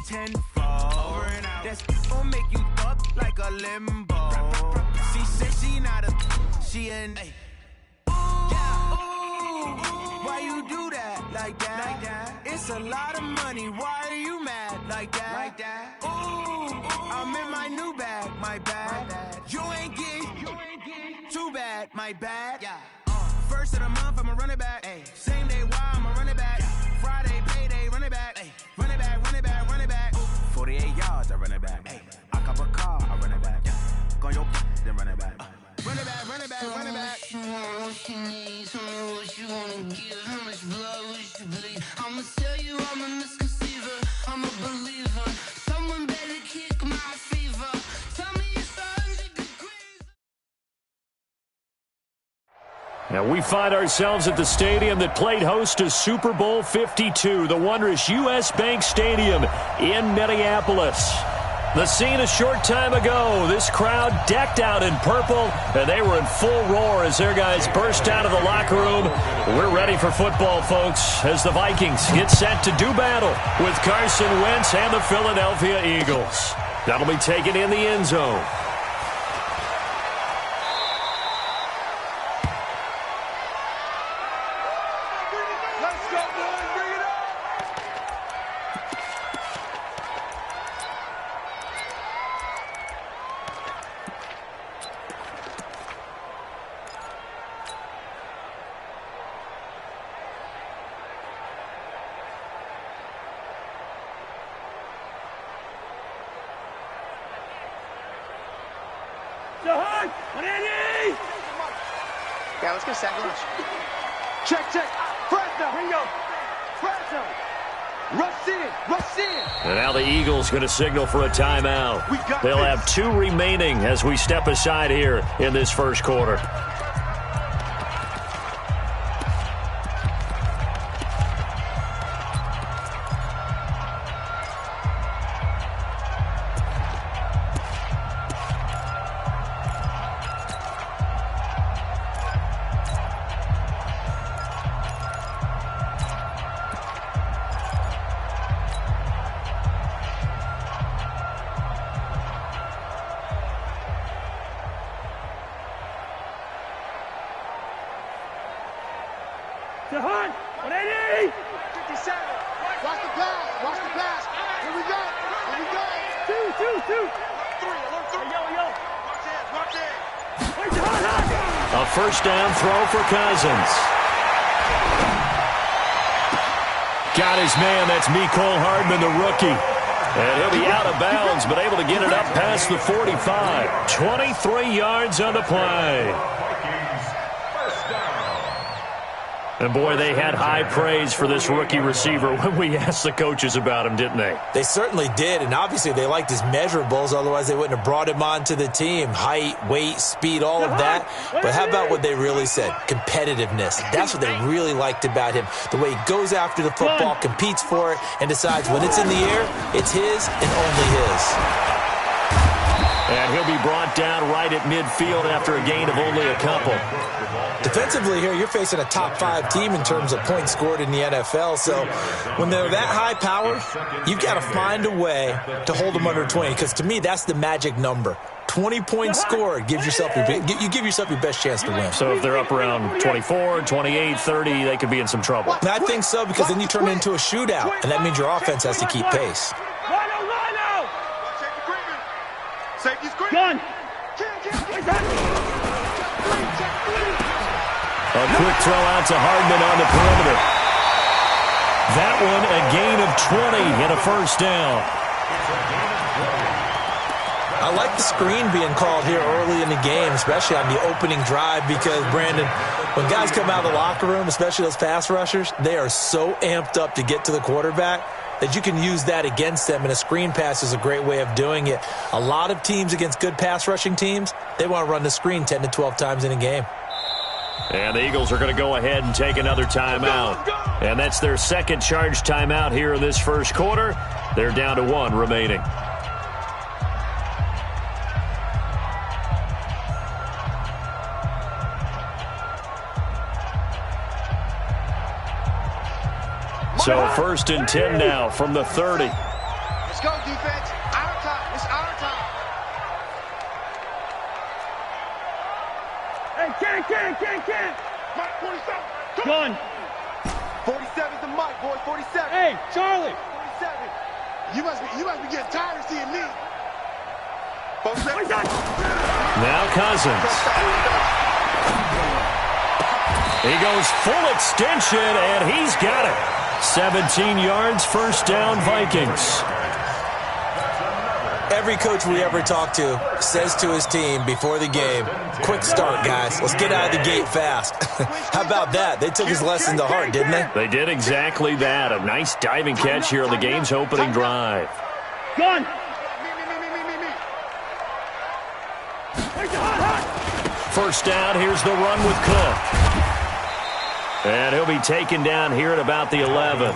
tenfold. That's gon' make you up like a limbo. She said she not a, she an. Why you do that like that? It's a lot of money. Why are you mad like that? Ooh, I'm in my new bag, my bad. You ain't get too bad, my bad. First of the month, I'ma run it back. Same day, why I'ma run it back. Friday, payday, run it back. Run it back, run it back, run it back. 48 yards, I run it back. I cop a car, I run it back. Go your then run it back. Run it back, run it back, run it back. What you want, what you need, tell me what you wanna give. How much blood would you bleed? I'ma tell you I'm a misconceiver, I'm a believer. Someone better kick my fever. Tell me it's 100 degrees. Now we find ourselves at the stadium that played host to Super Bowl 52, the wondrous U.S. Bank Stadium in Minneapolis. The scene a short time ago, this crowd decked out in purple, and they were in full roar as their guys burst out of the locker room. We're ready for football, folks, as the Vikings get set to do battle with Carson Wentz and the Philadelphia Eagles. That'll be taken in the end zone. Yeah, let's go second. Check. Fresno, here you go. Fresno. Rush in. And now the Eagles going to signal for a timeout. They'll have 2 remaining as we step aside here in this first quarter. To Hunt, 180. 57. Watch the pass. Here we go. Two. 3. Yo. Watch it. Wait, Hunt. A first down throw for Cousins. Got his man. That's Mecole Hardman, the rookie. And he'll be out of bounds, but able to get it up past the 45. 23 yards on the play. And, boy, they had high praise for this rookie receiver when we asked the coaches about him, didn't they? They certainly did, and obviously they liked his measurables. Otherwise, they wouldn't have brought him onto the team. Height, weight, speed, all of that. But how about what they really said? Competitiveness. That's what they really liked about him. The way he goes after the football, competes for it, and decides when it's in the air, it's his and only his. And he'll be brought down right at midfield after a gain of only a couple. Defensively here, you're facing a top-5 team in terms of points scored in the NFL. So when they're that high powered, you've got to find a way to hold them under 20. Because to me, that's the magic number. 20 points scored gives yourself you give yourself your best chance to win. So if they're up around 24, 28, 30, they could be in some trouble. And I think so, because then you turn it into a shootout, and that means your offense has to keep pace. Gun. A quick throw out to Hardman on the perimeter. That one a gain of 20 and a first down. I like the screen being called here early in the game, especially on the opening drive, because, Brandon, when guys come out of the locker room, especially those pass rushers, they are so amped up to get to the quarterback that you can use that against them, and a screen pass is a great way of doing it. A lot of teams against good pass rushing teams, they want to run the screen 10 to 12 times in a game. And the Eagles are going to go ahead and take another timeout. And that's their second charge timeout here in this first quarter. They're down to 1 remaining. So 1st and 10 now from the 30. Let's defense. Our time. It's our time. Hey, Ken. Mike, 47. Gun. 47's the mic, boy. 47. Hey, Charlie. 47. You must be getting tired of seeing me. Now Cousins. He goes full extension, and he's got it. 17 yards, first down, Vikings. Every coach we ever talk to says to his team before the game, quick start, guys. Let's get out of the gate fast. How about that? They took his lesson to heart, didn't they? They did exactly that. A nice diving catch here on the game's opening drive. Gun. First down, here's the run with Cook. And he'll be taken down here at about the 11.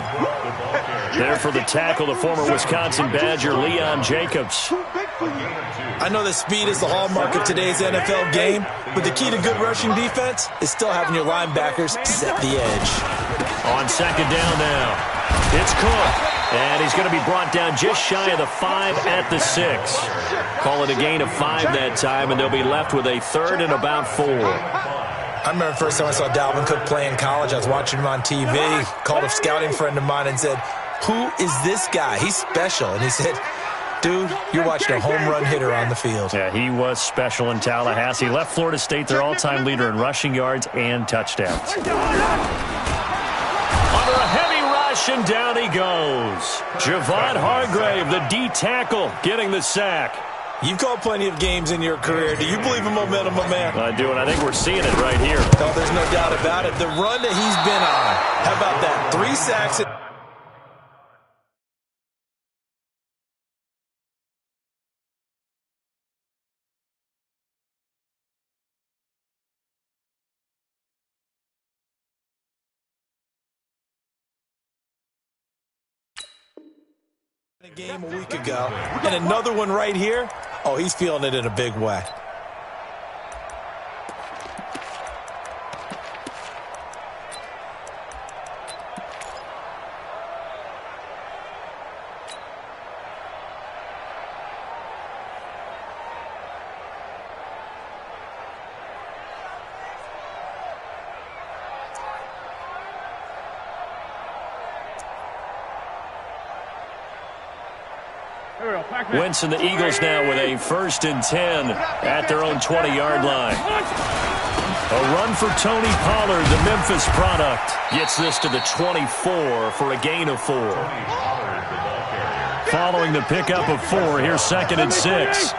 There for the tackle, the former Wisconsin Badger, Leon Jacobs. I know that speed is the hallmark of today's NFL game, but the key to good rushing defense is still having your linebackers set the edge. On second down now, it's Cook. And he's going to be brought down just shy of the 5 at the 6. Call it a gain of 5 that time, and they'll be left with a third and about 4. I remember the first time I saw Dalvin Cook play in college. I was watching him on TV, called a scouting friend of mine and said, "Who is this guy? He's special." And he said, "Dude, you're watching a home run hitter on the field." Yeah, he was special in Tallahassee. Left Florida State their all-time leader in rushing yards and touchdowns. Under a heavy rush, and down he goes. Javon Hargrave, the D tackle, getting the sack. You've called plenty of games in your career. Do you believe in momentum, my man? I do, and I think we're seeing it right here. No, there's no doubt about it. The run that he's been on. How about that? 3 sacks. A game a week ago, and another one right here. Oh, he's feeling it in a big way. Wentz and the Eagles now with a 1st and 10 at their own 20-yard line. A run for Tony Pollard, the Memphis product. Gets this to the 24 for a gain of 4. Following the pickup of 4, here's 2nd and 6.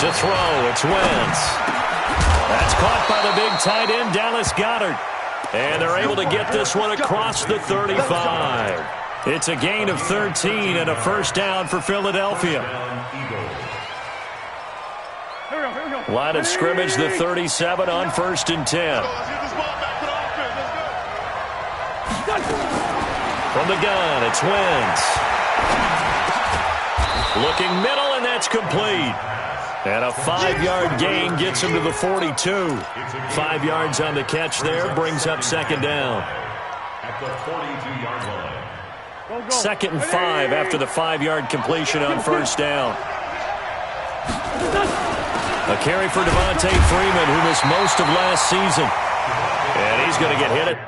To throw, it's Wentz. That's caught by the big tight end, Dallas Goedert. And they're able to get this one across the 35. It's a gain of 13 and a first down for Philadelphia. Line of scrimmage, the 37 on 1st and 10. From the gun, it's Wentz. Looking middle, and that's complete. And a 5-yard gain gets him to the 42. 5 yards on the catch there, brings up 2nd down. At the 42-yard line. 2nd and 5 after the 5-yard completion on 1st down. A carry for Devontae Freeman, who missed most of last season. And he's going to get hit.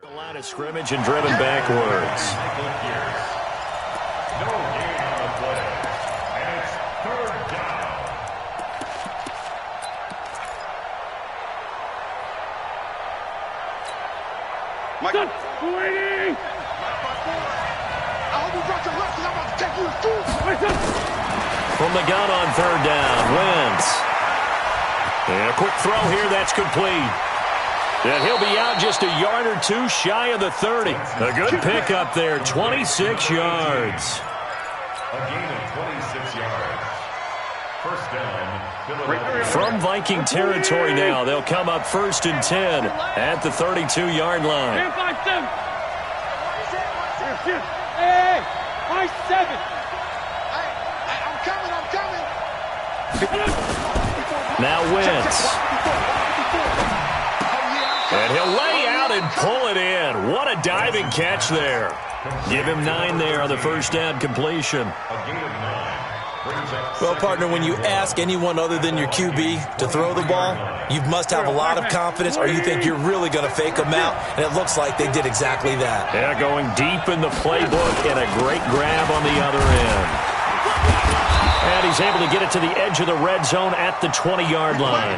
The line of scrimmage and driven backwards. No gain on the play. And it's 3rd down. Mike. 280. I hope you brought your left because I'm about to take you to school. From the gun on 3rd down, Wentz. And a quick throw here, that's complete. And he'll be out just a yard or two shy of the 30. A good pickup there, 26 yards. A gain of 26 yards. First down, Philadelphia. From Viking territory now, they'll come up 1st and 10 at the 32-yard line. I'm coming. Now Wentz. And he'll lay out and pull it in. What a diving catch there. Give him 9 there on the first down completion. Well, partner, when you ask anyone other than your QB to throw the ball, you must have a lot of confidence or you think you're really going to fake them out, and it looks like they did exactly that. Yeah, going deep in the playbook and a great grab on the other end. And he's able to get it to the edge of the red zone at the 20-yard line.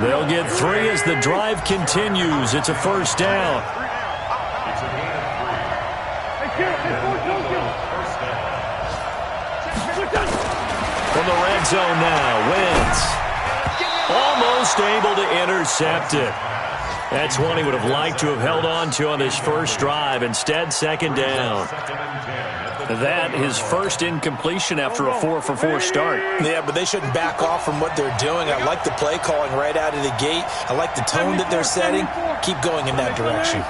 They'll get 3 as the drive continues. It's a first down. From the red zone now, Wentz almost able to intercept it. That's one he would have liked to have held on to on his first drive. Instead, second down. That his first incompletion after a 4-for-4 start. Yeah, but they shouldn't back off from what they're doing. I like the play calling right out of the gate. I like the tone that they're setting. Keep going in that direction.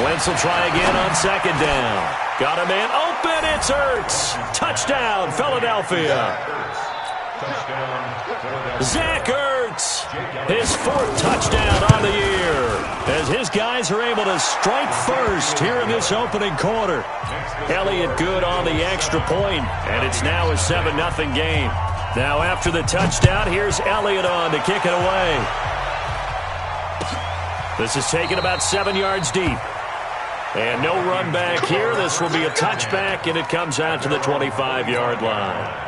Wentz will try again on second down. Got a man open. It's Ertz. Touchdown, Philadelphia. Zach Ertz, his 4th touchdown on the year, as his guys are able to strike first here in this opening quarter. Elliott good on the extra point, and it's now a 7-0 game. Now after the touchdown, here's Elliott on to kick it away. This is taken about 7 yards deep. And no run back here. This will be a touchback, and it comes out to the 25-yard line.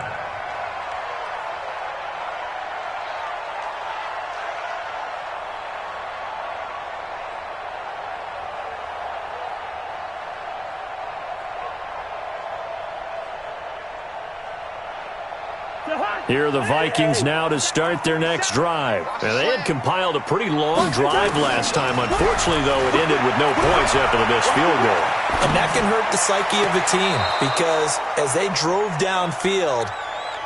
Here are the Vikings now to start their next drive. Now, they had compiled a pretty long drive last time. Unfortunately, though, it ended with no points after the missed field goal. And that can hurt the psyche of a team because as they drove downfield,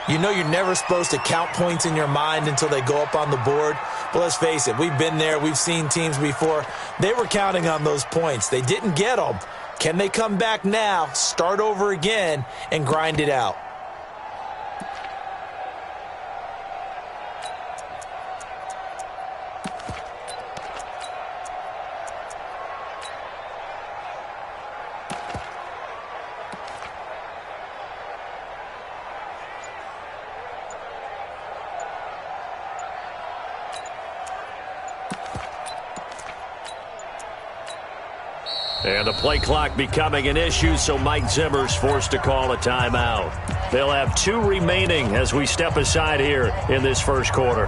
you know you're never supposed to count points in your mind until they go up on the board. But let's face it, we've been there. We've seen teams before. They were counting on those points. They didn't get them. Can they come back now, start over again, and grind it out? And the play clock becoming an issue, so Mike Zimmer's forced to call a timeout. They'll have 2 remaining as we step aside here in this first quarter.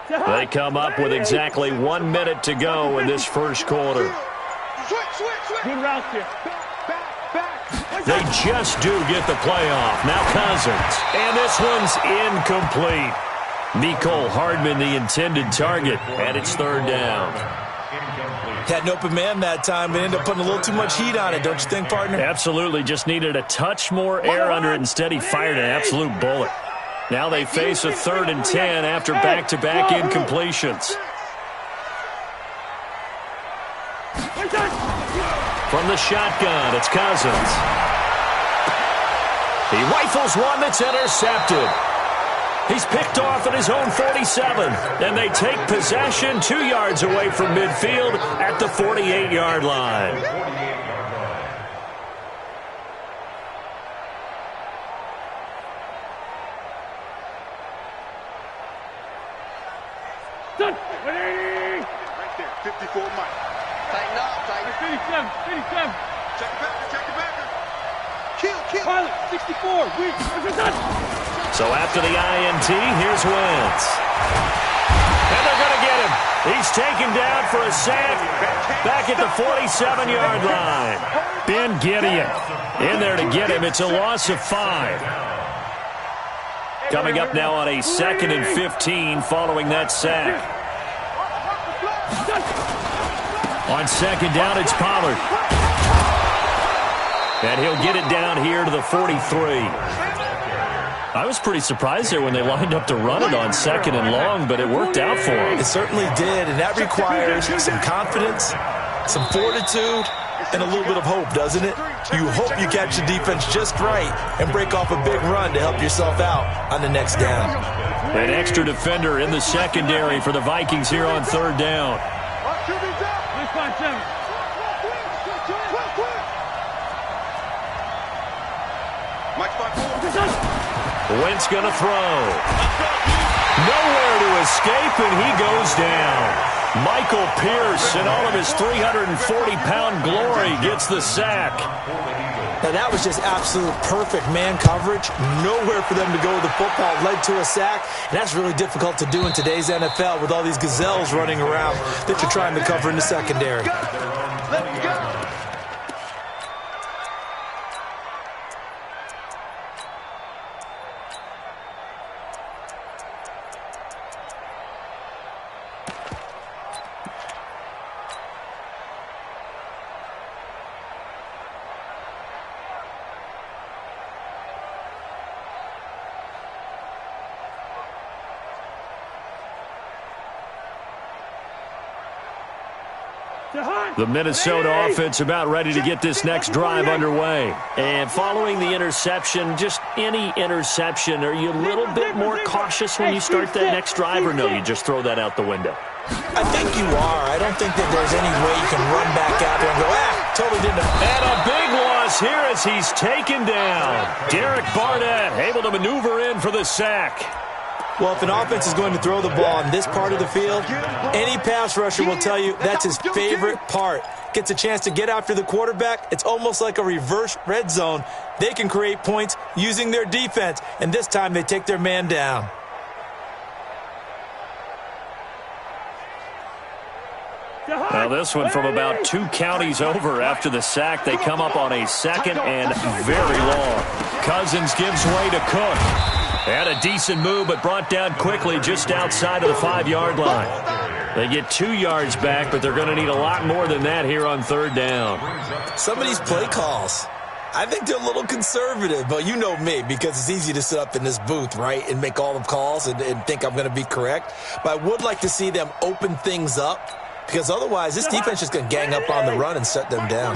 They come up with exactly 1 minute to go in this first quarter. Good route here. They just do get the playoff. Now Cousins. And this one's incomplete. Mecole Hardman, the intended target, and it's 3rd down. Had an open man that time, but ended up putting a little too much heat on it, don't you think, partner? Absolutely. Just needed a touch more air under it. Instead, he fired an absolute bullet. Now they face a 3rd and 10 after back-to-back incompletions. From the shotgun, it's Cousins. He rifles one that's intercepted. He's picked off at his own 47, and they take possession 2 yards away from midfield at the 48-yard line. Right there, 54 Mike. Tighten up, tighten. 57. Check it back. Kill. Pilot, 64. So after the INT, here's Wentz. And they're going to get him. He's taken down for a sack back at the 47-yard line. Ben Gideon in there to get him. It's a loss of 5. Coming up now on a 2nd and 15 following that sack. On 2nd down, it's Pollard. And he'll get it down here to the 43. I was pretty surprised there when they lined up to run it on 2nd and long, but it worked out for him. It certainly did, and that requires some confidence, some fortitude, and a little bit of hope, doesn't it? You hope you catch the defense just right and break off a big run to help yourself out on the next down. An extra defender in the secondary for the Vikings here on 3rd down. Wentz going to throw. Nowhere to escape, and he goes down. Michael Pierce, in all of his 340-pound glory, gets the sack. Now, that was just absolute perfect man coverage. Nowhere for them to go with the football. Led to a sack, and that's really difficult to do in today's NFL with all these gazelles running around that you're trying to cover in the secondary. Let's go. The Minnesota offense about ready to get this next drive underway. And following the interception, just any interception, are you a little bit more cautious when you start that next drive, or no, you just throw that out the window? I think you are. I don't think that there's any way you can run back out there and go, totally didn't. And a big loss here as he's taken down. Derek Barnett able to maneuver in for the sack. Well, if an offense is going to throw the ball in this part of the field, any pass rusher will tell you that's his favorite part. Gets a chance to get after the quarterback. It's almost like a reverse red zone. They can create points using their defense, and this time they take their man down. Now this one from about 2 counties over after the sack. They come up on a 2nd and very long. Cousins gives way to Cook. Had a decent move, but brought down quickly just outside of the 5-yard line. They get 2 yards back, but they're going to need a lot more than that here on 3rd down. Some of these play calls, I think they're a little conservative, but you know me, because it's easy to sit up in this booth, right, and make all the calls and think I'm going to be correct. But I would like to see them open things up, because otherwise this defense is going to gang up on the run and shut them down.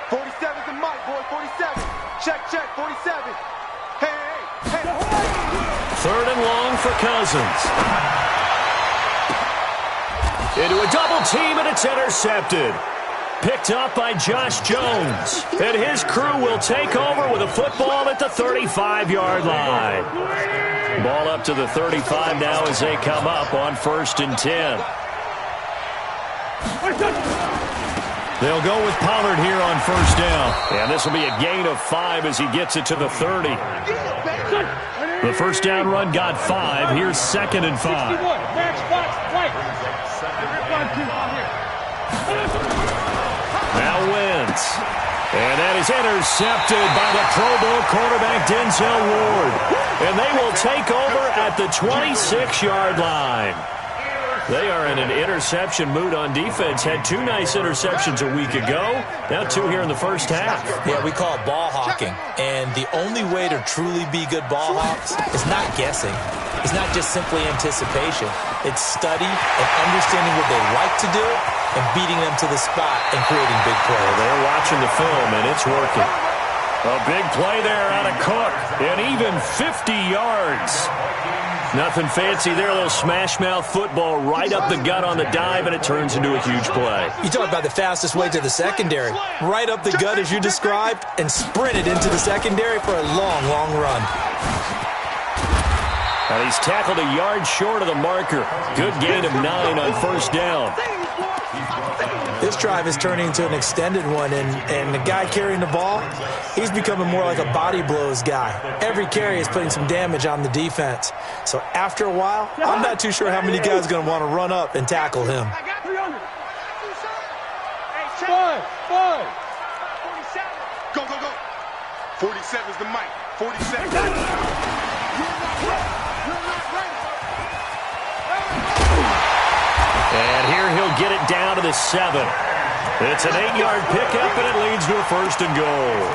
47's the mic, boy, 47. Check, 47. Hey. 3rd and long for Cousins. Into a double team, and it's intercepted. Picked up by Josh Jones. And his crew will take over with a football at the 35-yard line. Ball up to the 35 now as they come up on 1st and 10. They'll go with Pollard here on 1st down. And this will be a gain of 5 as he gets it to the 30. The 1st down run got 5. Here's 2nd and 5. Now Wentz. And that is intercepted by the Pro Bowl quarterback Denzel Ward. And they will take over at the 26-yard line. They are in an interception mood on defense. Had 2 nice interceptions a week ago. Now 2 here in the first half. Yeah, we call it ball hawking. And the only way to truly be good ball hawks is not guessing. It's not just simply anticipation. It's study and understanding what they like to do and beating them to the spot and creating big plays. Well, they're watching the film, and it's working. A big play there out of Cook. And even 50 yards. Nothing fancy there, a little smash-mouth football right up the gut on the dive, and it turns into a huge play. You talk about the fastest way to the secondary. Right up the gut, as you described, and sprinted into the secondary for a long, long run. And he's tackled a yard short of the marker. Good gain of 9 on first down. This drive is turning into an extended one, and the guy carrying the ball, he's becoming more like a body blows guy. Every carry is putting some damage on the defense. So after a while, I'm not too sure how many guys are going to want to run up and tackle him. Go, go, go. 47's the mic. 47. And here he'll get it down to the 7. It's an 8-yard pickup, and it leads to a 1st and goal.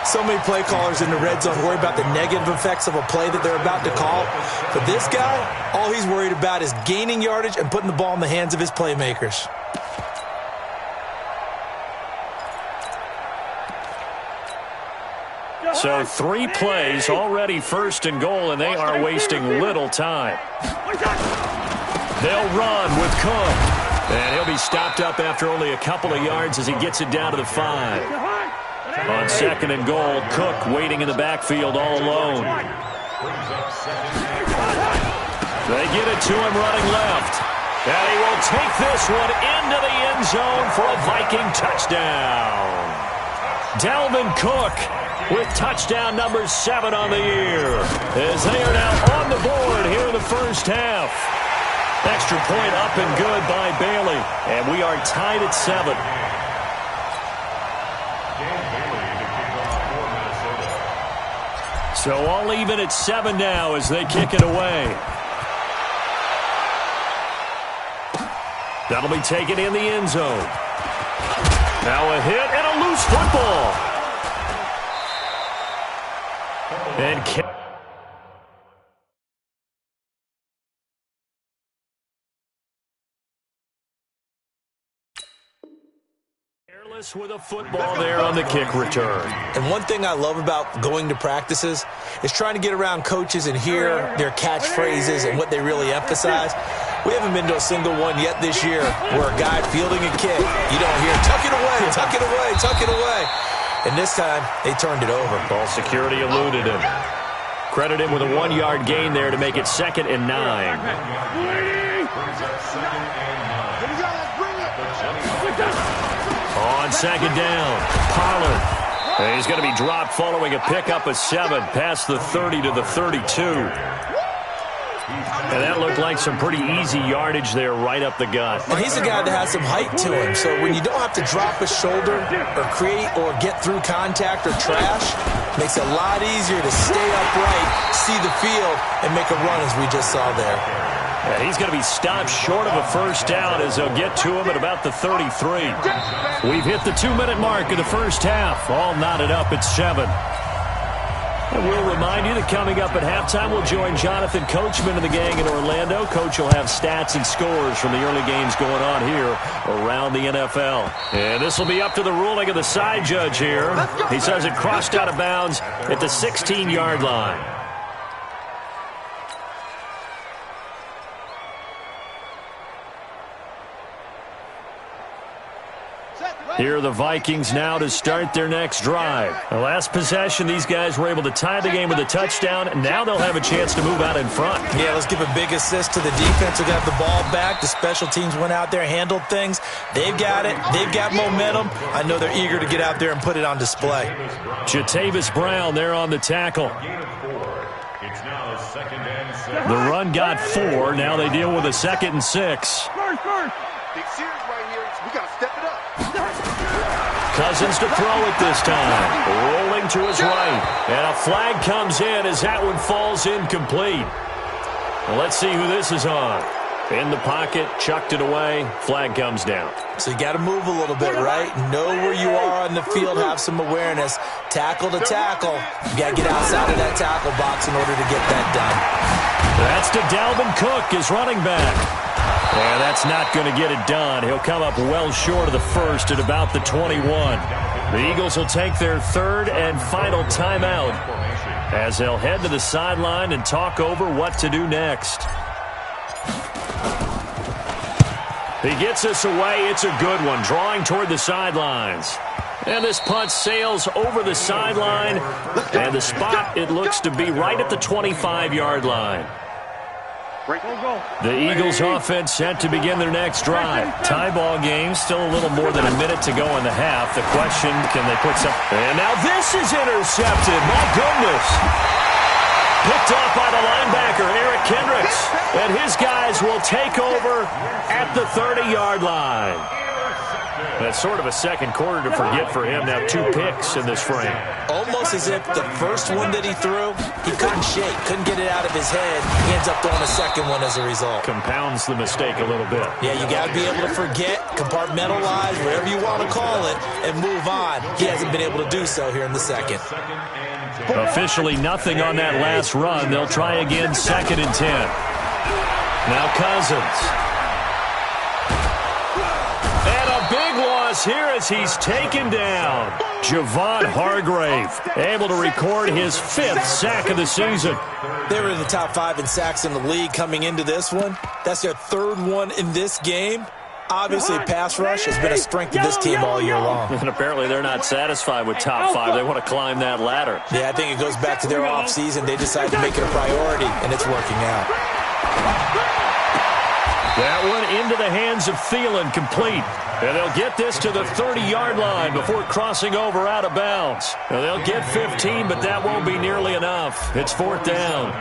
So many play callers in the red zone worry about the negative effects of a play that they're about to call. But this guy, all he's worried about is gaining yardage and putting the ball in the hands of his playmakers. So 3 plays, already 1st and goal, and they are wasting little time. They'll run with Cook. And he'll be stopped up after only a couple of yards as he gets it down to the 5. On 2nd and goal, Cook waiting in the backfield all alone. They get it to him running left. And he will take this one into the end zone for a Viking touchdown. Dalvin Cook with touchdown number 7 on the year, as they are now on the board here in the first half. Extra point up and good by Bailey, and we are tied at 7. So all even at 7 now as they kick it away. That'll be taken in the end zone. Now a hit and a loose football. And careless with a football there on the kick return. And one thing I love about going to practices is trying to get around coaches and hear their catchphrases and what they really emphasize. We haven't been to a single one yet this year where a guy fielding a kick, you don't hear, tuck it away, tuck it away, tuck it away. And this time, they turned it over. Ball security eluded him. Credit him with a 1-yard gain there to make it 2nd and 9. On 2nd down, Pollard. And he's going to be dropped following a pickup of 7 past the 30 to the 32. And that looked like some pretty easy yardage there right up the gut. And he's a guy that has some height to him. So when you don't have to drop a shoulder or create or get through contact or trash, makes it a lot easier to stay upright, see the field, and make a run as we just saw there. And he's going to be stopped short of a first down as they'll get to him at about the 33. We've hit the 2-minute mark of the first half. All knotted up at 7. And we'll remind you that coming up at halftime, we'll join Jonathan Coachman and the gang in Orlando. Coach will have stats and scores from the early games going on here around the NFL. And this will be up to the ruling of the side judge here. He says it crossed out of bounds at the 16-yard line. Here are the Vikings now to start their next drive. The last possession, these guys were able to tie the game with a touchdown. Now they'll have a chance to move out in front. Yeah, let's give a big assist to the defense who got the ball back. The special teams went out there, handled things. They've got it. They've got momentum. I know they're eager to get out there and put it on display. Jatavis Brown there on the tackle. The run got 4. Now they deal with a 2nd and 6. Big series right here. We got to step it up. Cousins to throw it this time. Rolling to his right. And a flag comes in as that one falls incomplete. Well, let's see who this is on. In the pocket, chucked it away. Flag comes down. So you got to move a little bit, right? Know where you are on the field, have some awareness. Tackle to tackle. You got to get outside of that tackle box in order to get that done. That's to Dalvin Cook, his running back. And that's not going to get it done. He'll come up well short of the first at about the 21. The Eagles will take their 3rd and final timeout as they'll head to the sideline and talk over what to do next. He gets us away. It's a good one, drawing toward the sidelines. And this punt sails over the sideline. And the spot, it looks to be right at the 25-yard line. The Eagles offense set to begin their next drive. Tie ball game, still a little more than a minute to go in the half. The question, can they put some... And now this is intercepted. My goodness. Picked off by the linebacker, Eric Kendricks. And his guys will take over at the 30-yard line. That's sort of a second quarter to forget for him. Now 2 picks in this frame. Almost as if the first one that he threw, he couldn't shake, couldn't get it out of his head. He ends up throwing a second one as a result. Compounds the mistake a little bit. Yeah, you got to be able to forget, compartmentalize, whatever you want to call it, and move on. He hasn't been able to do so here in the second. Officially nothing on that last run. They'll try again, 2nd and 10. Now Cousins. Big loss here as he's taken down. Javon Hargrave able to record his 5th sack of the season. They were in the top 5 in sacks in the league coming into this one. That's their 3rd one in this game. Obviously, pass rush has been a strength of this team all year long. And apparently they're not satisfied with top 5. They want to climb that ladder. Yeah, I think it goes back to their offseason. They decided to make it a priority, and it's working out. That one into the hands of Thielen, complete. And they'll get this to the 30-yard line before crossing over out of bounds. Now they'll get 15, but that won't be nearly enough. It's 4th down.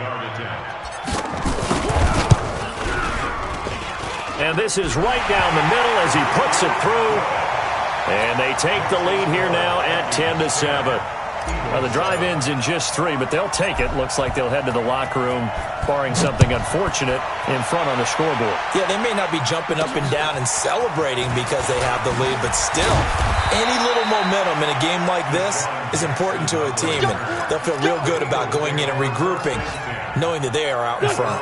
And this is right down the middle as he puts it through. And they take the lead here now at 10-7. Well, the drive ends in just 3, but they'll take it. Looks like they'll head to the locker room, barring something unfortunate, in front on the scoreboard. Yeah, they may not be jumping up and down and celebrating because they have the lead, but still, any little momentum in a game like this is important to a team, and they'll feel real good about going in and regrouping, knowing that they are out in front.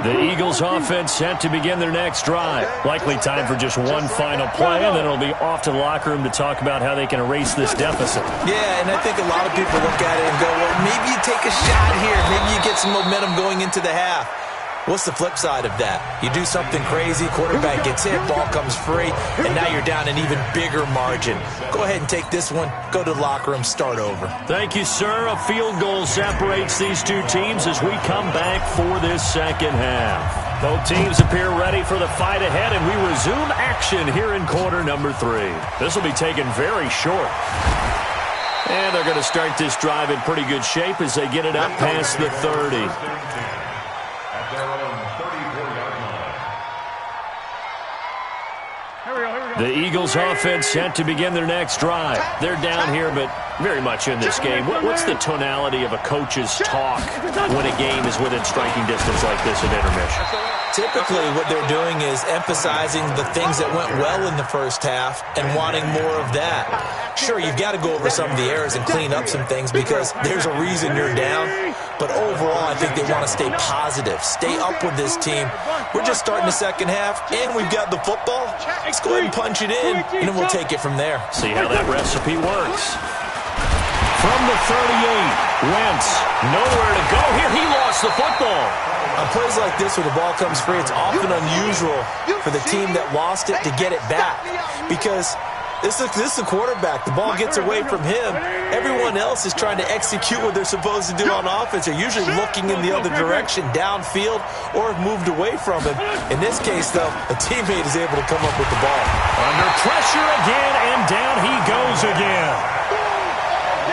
The Eagles offense set to begin their next drive. Likely time for just one final play, and then it'll be off to the locker room to talk about how they can erase this deficit. Yeah, and I think a lot of people look at it and go, well, maybe you take a shot here. Maybe you get some momentum going into the half. What's the flip side of that? You do something crazy, quarterback gets hit, ball comes free, and now you're down an even bigger margin. Go ahead and take this one, go to the locker room, start over. Thank you, sir. A field goal separates these two teams as we come back for this second half. Both teams appear ready for the fight ahead, and we resume action here in quarter number 3. This will be taken very short. And they're going to start this drive in pretty good shape as they get it up past the 30. The Eagles offense set to begin their next drive. They're down here, but very much in this game. What's the tonality of a coach's talk when a game is within striking distance like this at intermission? Typically, what they're doing is emphasizing the things that went well in the first half and wanting more of that. Sure, you've got to go over some of the errors and clean up some things because there's a reason you're down. But overall, I think they want to stay positive, stay up with this team. We're just starting the second half, and we've got the football. Let's go ahead and punch it in, and then we'll take it from there. See how that recipe works. From the 38, Wentz, nowhere to go here. He lost the football. On plays like this where the ball comes free, it's often unusual for the team that lost it to get it back because this is the quarterback. The ball gets away from him. Everyone else is trying to execute what they're supposed to do on offense. They're usually looking in the other direction, downfield, or have moved away from him. In this case, though, a teammate is able to come up with the ball. Under pressure again, and down he goes again.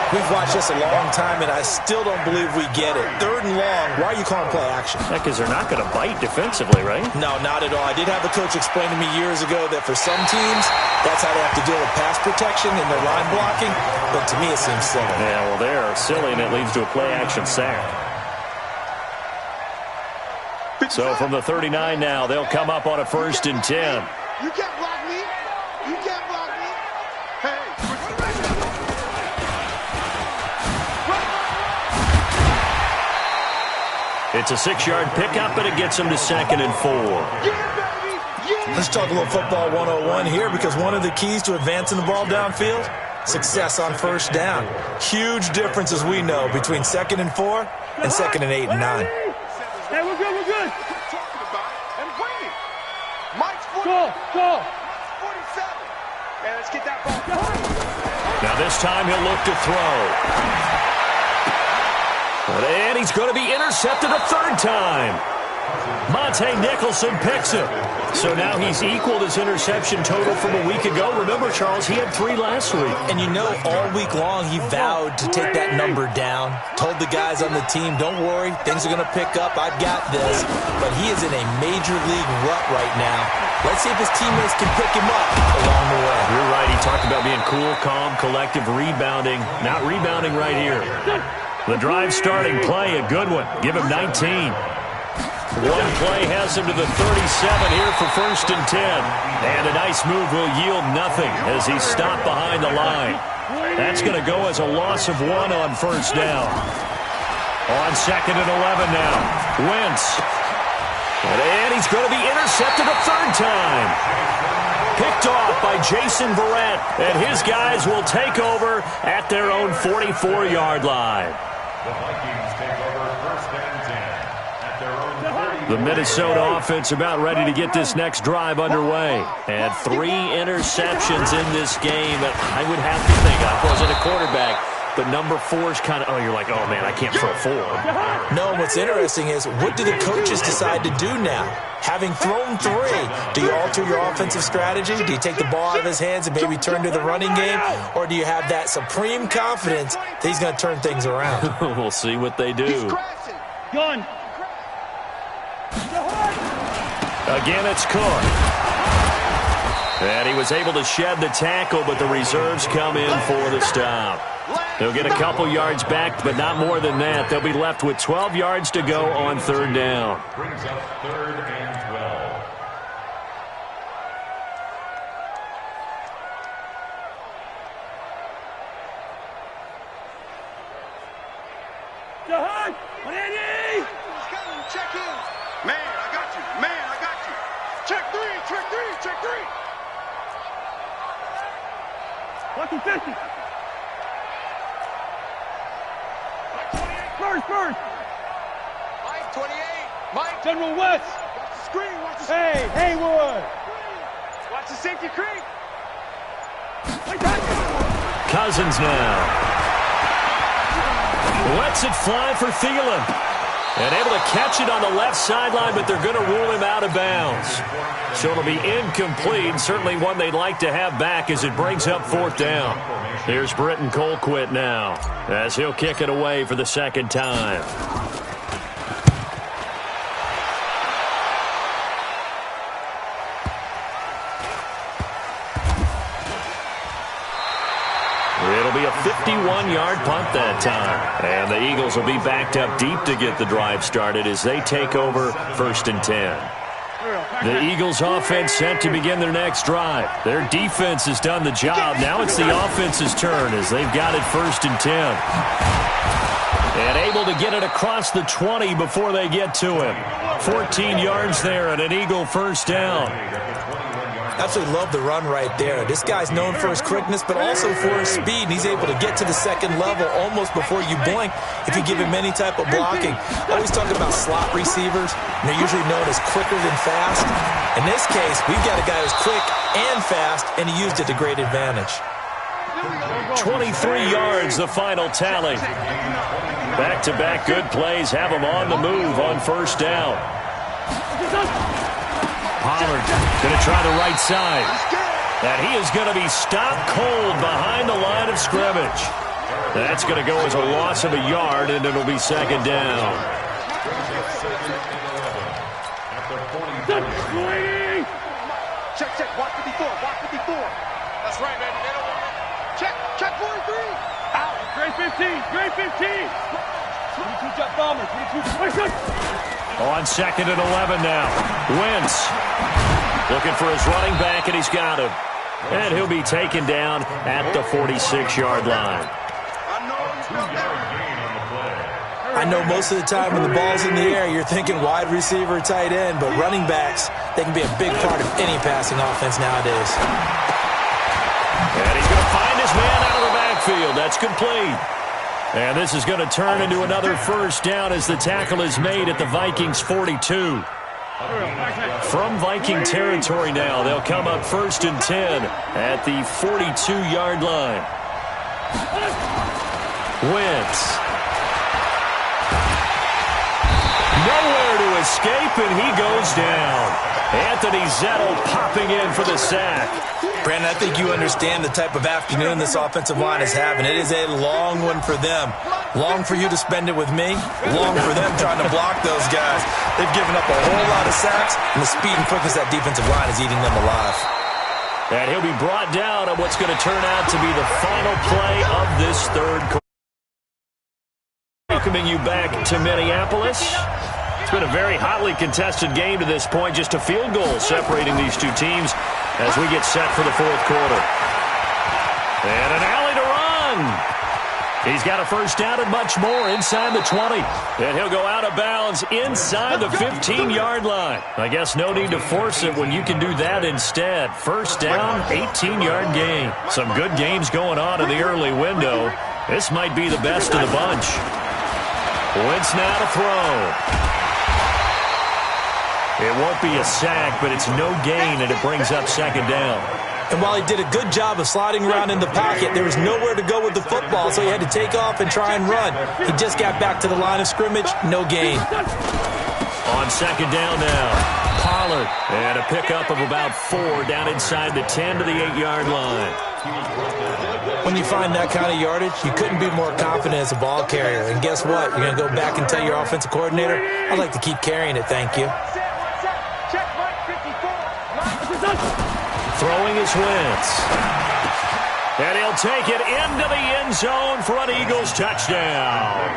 We've watched this a long time, and I still don't believe we get it. 3rd and long, why are you calling play action? Because they're not going to bite defensively, right? No, not at all. I did have a coach explain to me years ago that for some teams, that's how they have to deal with pass protection and their line blocking, but to me it seems silly. Yeah, well, they're silly, and it leads to a play-action sack. So from the 39 now, they'll come up on a 1st and 10. You can't block me. You can't block me. Hey. It's a 6-yard pickup, and it gets them to 2nd and 4. Let's talk a little football 101 here because one of the keys to advancing the ball downfield, success on 1st down. Huge difference, as we know, between 2nd and 4 and 2nd and 8 and 9. Hey, we're good, we're good. Talking about it and bring it. Mike's 40. Go. 47. Hey, let's get that ball. This time he'll look to throw. And he's going to be intercepted a third time. Monte Nicholson picks it. So now he's equaled his interception total from a week ago. Remember, Charles, he had 3 last week. And you know, all week long he vowed to take that number down. Told the guys on the team, don't worry, things are going to pick up. I've got this. But he is in a major league rut right now. Let's see if his teammates can pick him up along the way. You're right. He talked about being cool, calm, collective, rebounding. Not rebounding right here. The drive starting play, a good one. Give him 19. One play has him to the 37 here for 1st and 10. And a nice move will yield nothing as he's stopped behind the line. That's going to go as a loss of 1 on 1st down. On 2nd and 11 now. Wentz. And he's going to be intercepted a 3rd time. Picked off by Jason Verrett. And his guys will take over at their own 44-yard line. The Vikings take over 1st and 10 at their own 40. The Minnesota offense about ready to get this next drive underway. And 3 interceptions in this game. I would have to think, I wasn't a quarterback, but number 4 is kind of, you're like, oh, man, I can't throw 4. No, what's interesting is, what do the coaches decide to do now? Having thrown 3, do you alter your offensive strategy? Do you take the ball out of his hands and maybe turn to the running game? Or do you have that supreme confidence that he's going to turn things around? We'll see what they do. Gun. Again, it's Cook. And he was able to shed the tackle, but the reserves come in for the stop. They'll get a couple yards back, but not more than that. They'll be left with 12 yards to go on 3rd down. Brings up 3rd and 12. Jahan! Manny! Check in. Man, I got you. Man, I got you. Check 3, check 3, check 3. Lucky 50. First. Mike, 28. Mike. General West. Watch the screen. Watch the screen. Hey, Haywood. Watch the safety creek. Cousins now. Lets it fly for Thielen. And able to catch it on the left sideline, but they're going to rule him out of bounds. So it'll be incomplete. Certainly one they'd like to have back as it brings up 4th down. Here's Britton Colquitt now as he'll kick it away for the 2nd time. It'll be a 51-yard punt that time. And the Eagles will be backed up deep to get the drive started as they take over 1st and 10. The Eagles offense set to begin their next drive. Their defense has done the job. Now it's the offense's turn as they've got it 1st and 10. And able to get it across the 20 before they get to him. 14 yards there and an Eagle 1st down. Absolutely love the run right there. This guy's known for his quickness, but also for his speed. And he's able to get to the 2nd level almost before you blink if you give him any type of blocking. I always talk about slot receivers, and they're usually known as quicker than fast. In this case, we've got a guy who's quick and fast, and he used it to great advantage. 23 yards, the final tally. Back-to-back good plays have him on the move on 1st down. Pollard going to try the right side. And he is going to be stopped cold behind the line of scrimmage. That's going to go as a loss of a yard, and it'll be 2nd down. Check. Watch 54. That's right, baby. They don't want it. Check 43. Out. Grade 15. Grade 15. 22 jet bombers. 22. On 2nd and 11 now. Wentz looking for his running back, and he's got him. And he'll be taken down at the 46-yard line. I know most of the time when the ball's in the air, you're thinking wide receiver, tight end, but running backs, they can be a big part of any passing offense nowadays. And he's going to find his man out of the backfield. That's complete. And this is going to turn into another 1st down as the tackle is made at the Vikings 42. From Viking territory now, they'll come up 1st and 10 at the 42-yard line. Wentz. Nowhere to escape, and he goes down. Anthony Zettel popping in for the sack. Brandon, I think you understand the type of afternoon this offensive line is having. It is a long one for them. Long for you to spend it with me. Long for them trying to block those guys. They've given up a whole lot of sacks, and the speed and quickness of that defensive line is eating them alive. And he'll be brought down on what's going to turn out to be the final play of this third quarter. Welcoming you back to Minneapolis. It's been a very hotly contested game to this point. Just a field goal separating these two teams as we get set for the fourth quarter. And an alley to run. He's got a first down and much more inside the 20. And he'll go out of bounds inside the 15-yard line. I guess no need to force it when you can do that instead. First down, 18-yard gain. Some good games going on in the early window. This might be the best of the bunch. Wentz now to throw. It won't be a sack, but it's no gain, and it brings up second down. And while he did a good job of sliding around in the pocket, there was nowhere to go with the football, so he had to take off and try and run. He just got back to the line of scrimmage, no gain. On second down now, Pollard. And a pickup of about 4 down inside the 10 to the 8-yard line. When you find that kind of yardage, you couldn't be more confident as a ball carrier. And guess what? You're going to go back and tell your offensive coordinator, I'd like to keep carrying it, thank you. Throwing is Wentz. And he'll take it into the end zone for an Eagles touchdown.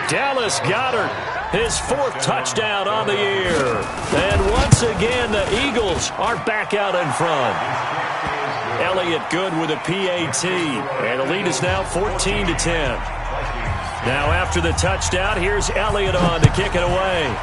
Dallas Goedert, his 4th touchdown on the year. And once again, the Eagles are back out in front. Elliott good with a PAT. And the lead is now 14-10. Now after the touchdown, here's Elliott on to kick it away.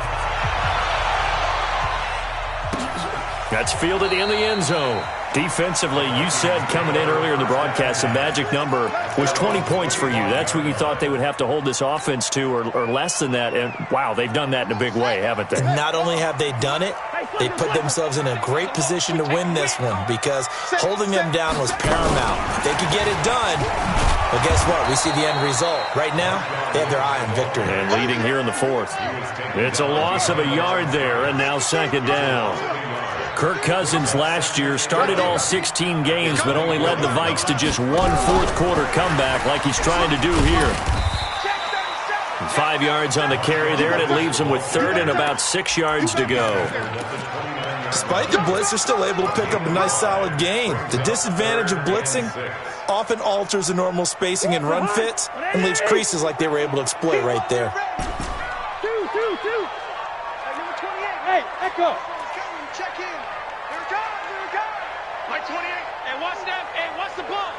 That's fielded in the end zone. Defensively, you said coming in earlier in the broadcast, the magic number was 20 points for you. That's what you thought they would have to hold this offense to, or less than that. And, wow, they've done that in a big way, haven't they? And not only have they done it, they put themselves in a great position to win this one because holding them down was paramount. If they could get it done, well, guess what? We see the end result. Right now, they have their eye on victory. And leading here in the 4th. It's a loss of a yard there, and now second down. Kirk Cousins last year started all 16 games but only led the Vikes to just one fourth-quarter comeback like he's trying to do here. 5 yards on the carry there, and it leaves him with 3rd and about 6 yards to go. Despite the blitz, they're still able to pick up a nice, solid gain. The disadvantage of blitzing often alters the normal spacing and run fits and leaves creases like they were able to exploit right there. Hey, Echo. Check in. Here it comes. Mike 28. And what's that? And what's the ball?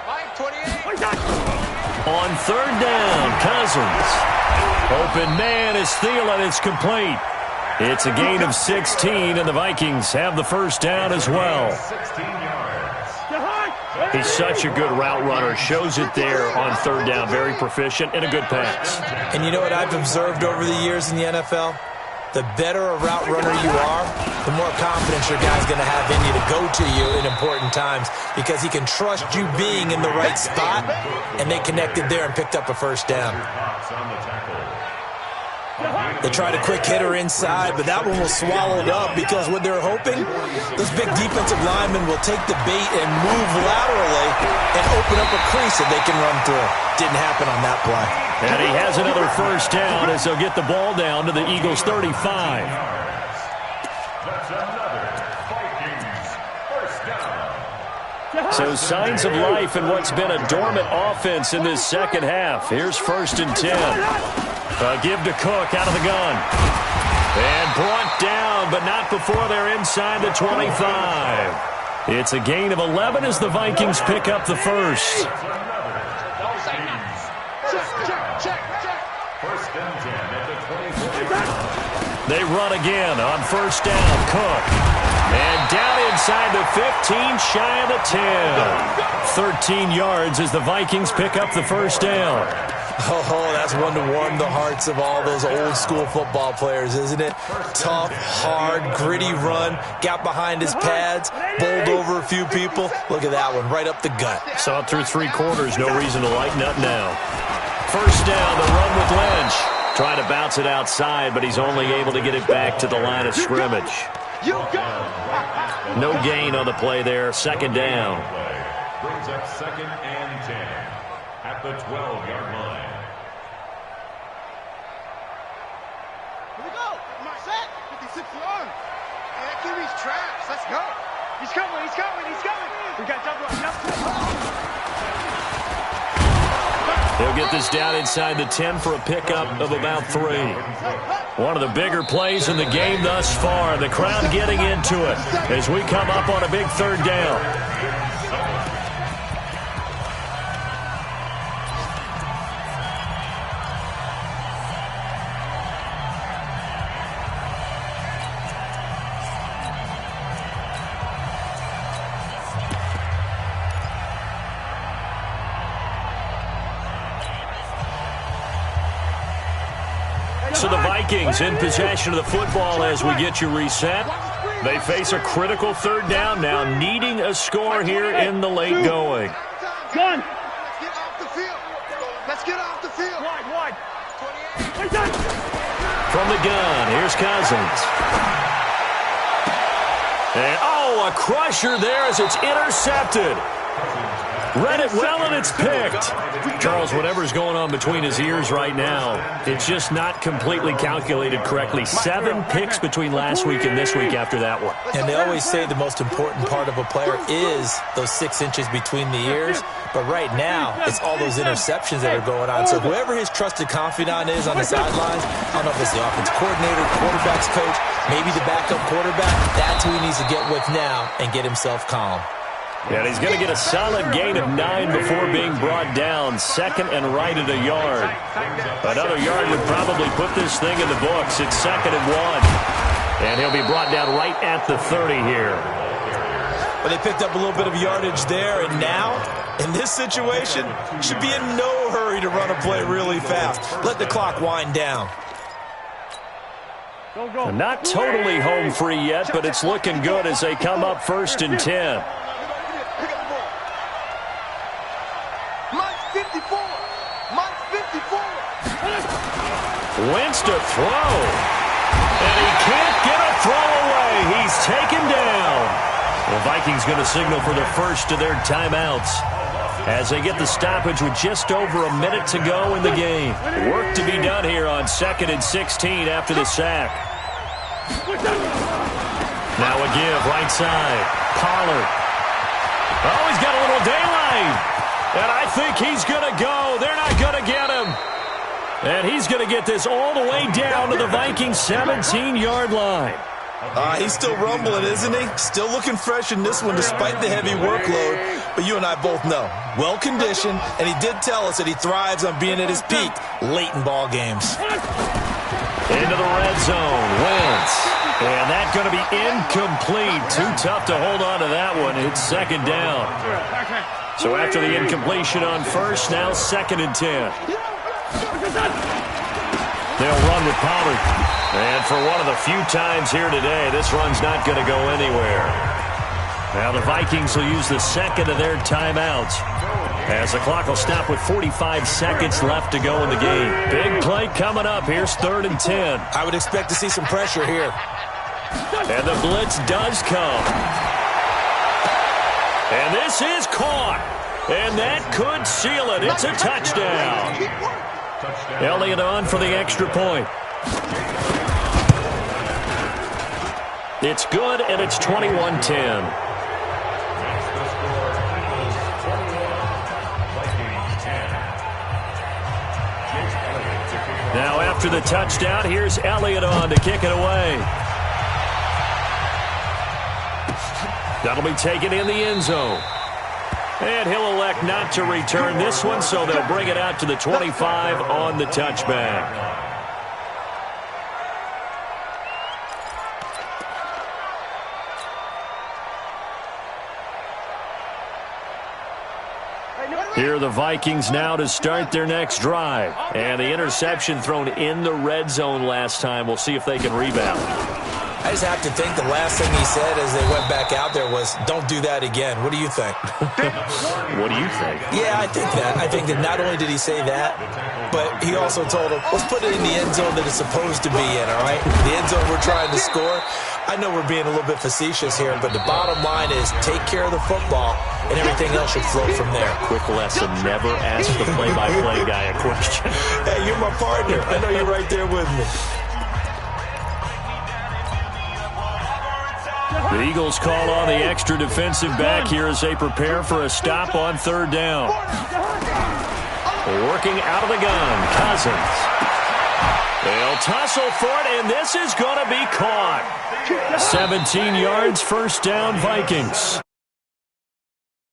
Mike 28. On 3rd down, Cousins. Open man is Thielen. It's complete. It's a gain of 16, and the Vikings have the first down as well. 16 yards. He's such a good route runner. Shows it there on 3rd down. Very proficient and a good pass. And you know what I've observed over the years in the NFL? The better a route runner you are, the more confidence your guy's going to have in you to go to you in important times because he can trust you being in the right spot, and they connected there and picked up a first down. They tried a quick hitter inside, but that one was swallowed up because what they're hoping, those big defensive linemen will take the bait and move laterally and open up a crease that they can run through. Didn't happen on that play. And he has another first down as they'll get the ball down to the Eagles' 35. That's another Vikings first down. So signs of life in what's been a dormant offense in this second half. Here's 1st and 10. Give to Cook out of the gun. And brought down, but not before they're inside the 25. It's a gain of 11 as the Vikings pick up the first. First and 10 at the 24. They run again on 1st down. Cook. And down inside the 15, shy of the 10. 13 yards as the Vikings pick up the first down. Oh, that's one to warm the hearts of all those old school football players, isn't it? Tough, hard, gritty run, got behind his pads, bowled over a few people. Look at that one, right up the gut. Saw it through 3 quarters, no reason to lighten up now. First down, the run with Lynch. Trying to bounce it outside, but he's only able to get it back to the line of scrimmage. No gain on the play there, second down. Brings up 2nd and 10 at the 12-yard line. Here we go. My set. 56 yard. Hey, that QB's trash. Let's go. He's coming. He's coming. He's coming. We got double up. He'll get this down inside the 10 for a pickup of about 3. One of the bigger plays in the game thus far. The crowd getting into it as we come up on a big 3rd down. So the Vikings in possession of the football as we get you reset. They face a critical 3rd down now, needing a score here in the late going. Gun. Let's get off the field. Let's get off the field. Wide. 28. From the gun, here's Cousins. And, a crusher there as it's intercepted. Read it well, and it's picked. Charles, whatever's going on between his ears right now, it's just not completely calculated correctly. 7 picks between last week and this week after that one. And they always say the most important part of a player is those 6 inches between the ears. But right now, it's all those interceptions that are going on. So whoever his trusted confidant is on the sidelines, I don't know if it's the offense coordinator, quarterback's coach, maybe the backup quarterback, that's who he needs to get with now and get himself calm. And he's going to get a solid gain of 9 before being brought down. 2nd and right at a yard. Another yard would probably put this thing in the books. It's 2nd and 1. And he'll be brought down right at the 30 here. Well, they picked up a little bit of yardage there, and now, in this situation, should be in no hurry to run a play really fast. Let the clock wind down. Not totally home free yet, but it's looking good as they come up 1st and 10. Wentz to throw. And he can't get a throw away. He's taken down. The Vikings going to signal for the first of their timeouts as they get the stoppage with just over a minute to go in the game. Work to be done here on 2nd and 16 after the sack. Now a give, right side. Pollard. Oh, he's got a little daylight. And I think he's going to go. They're not going to get him. And he's going to get this all the way down to the Vikings 17-yard line. He's still rumbling, isn't he? Still looking fresh in this one despite the heavy workload. But you and I both know, well-conditioned, and he did tell us that he thrives on being at his peak late in ball games. Into the red zone, Wentz. And that's going to be incomplete. Too tough to hold on to that one. It's 2nd down. So after the incompletion on 1st, now 2nd and 10. They'll run with Pollard. And for one of the few times here today, this run's not going to go anywhere. Now the Vikings will use the 2nd of their timeouts as the clock will stop with 45 seconds left to go in the game. Big play coming up. Here's 3rd and 10. I would expect to see some pressure here. And the blitz does come. And this is caught. And that could seal it. It's a touchdown. Elliott on for the extra point. It's good, and it's 21-10. Now after the touchdown, here's Elliott on to kick it away. That'll be taken in the end zone. And he'll elect not to return this one, so they'll bring it out to the 25 on the touchback. Here are the Vikings now to start their next drive. And the interception thrown in the red zone last time. We'll see if they can rebound. I just have to think the last thing he said as they went back out there was, don't do that again. What do you think? What do you think? Yeah, I think that. I think that not only did he say that, but he also told him, let's put it in the end zone that it's supposed to be in, all right? The end zone we're trying to score. I know we're being a little bit facetious here, but the bottom line is take care of the football, and everything else should flow from there. Quick lesson, never ask the play-by-play guy a question. Hey, you're my partner. I know you're right there with me. The Eagles call on the extra defensive back here as they prepare for a stop on third down. Working out of the gun, Cousins. They'll tussle for it, and this is going to be caught. 17 yards, first down, Vikings.